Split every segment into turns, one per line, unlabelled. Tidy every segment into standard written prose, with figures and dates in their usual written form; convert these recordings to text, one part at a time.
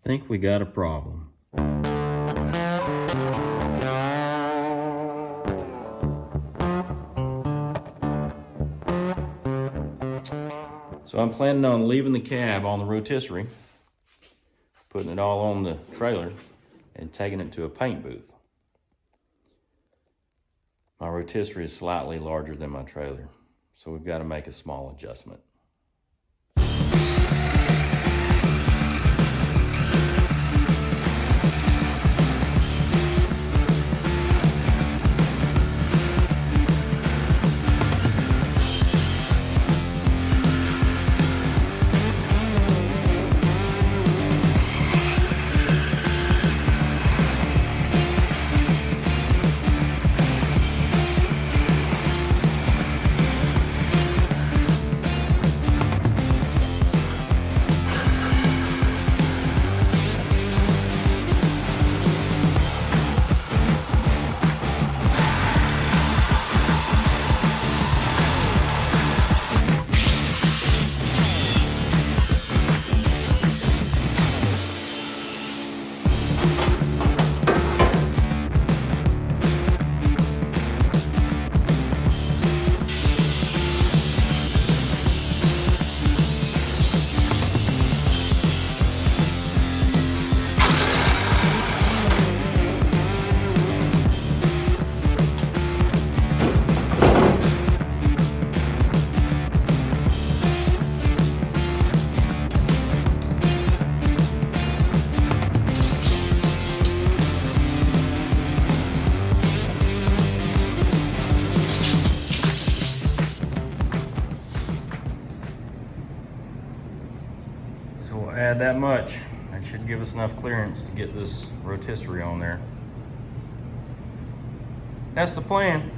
Think we got a problem. So I'm planning on leaving the cab on the rotisserie, putting it all on the trailer, and taking it to a paint booth. My rotisserie is slightly larger than my trailer, so we've got to make a small adjustment. So we'll add that much. That should give us enough clearance to get this rotisserie on there. That's the plan.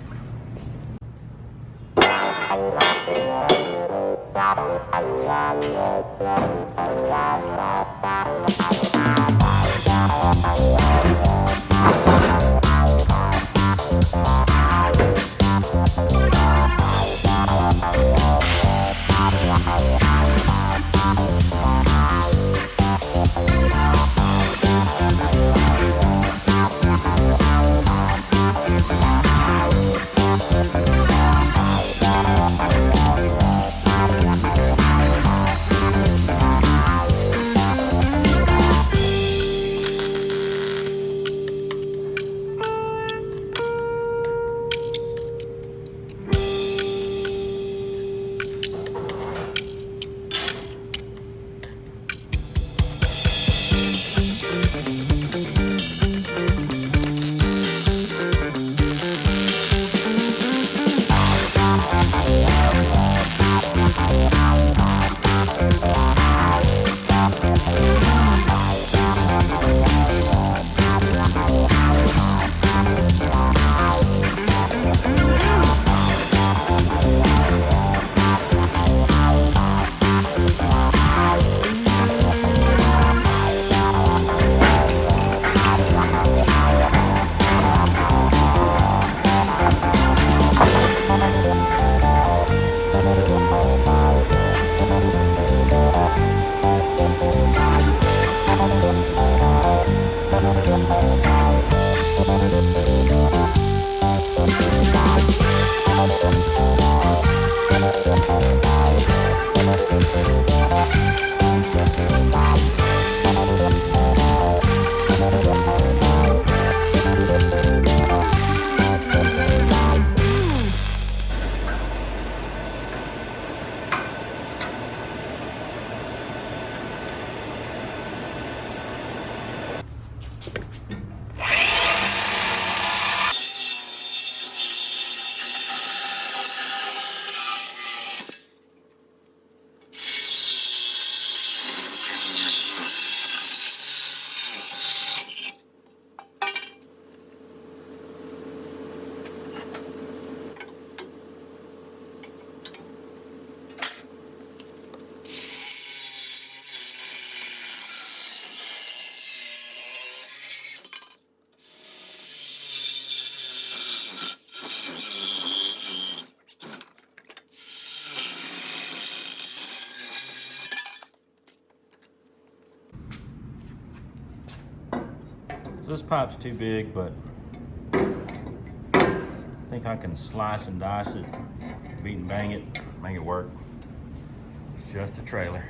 So this pipe's too big, but I think I can slice and dice it, beat and bang it, make it work. It's just a trailer.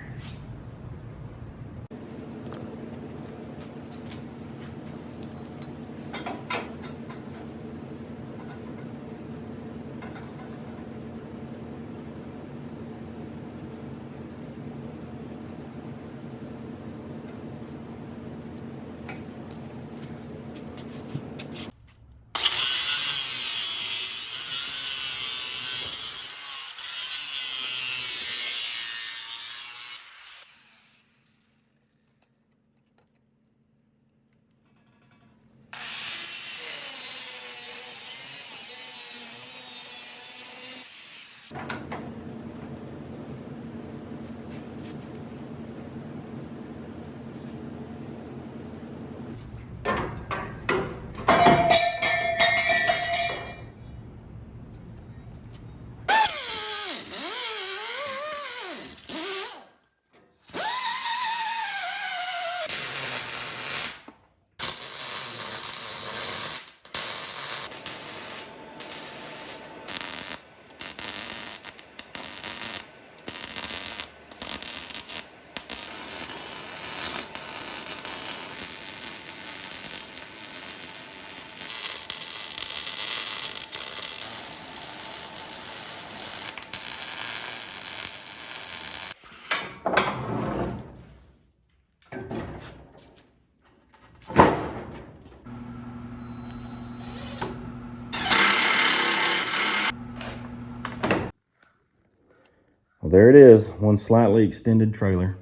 Well, there it is, one slightly extended trailer.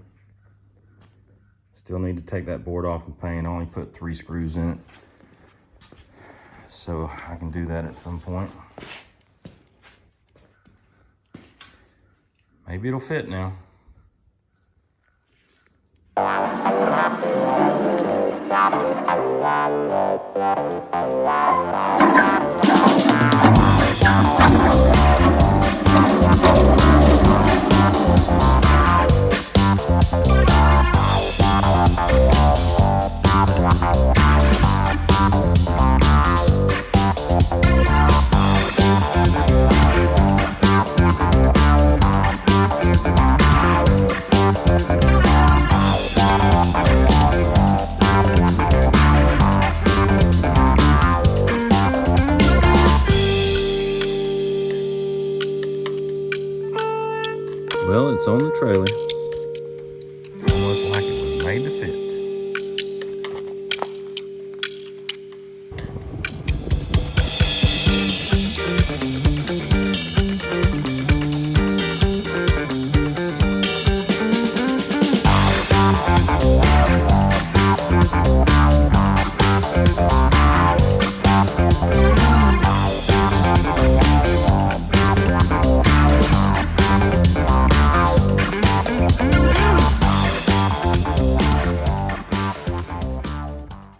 Still need to take that board off and paint. I only put 3 screws in it, so I can do that at some point. Maybe it'll fit now. Well, it's on the trailer.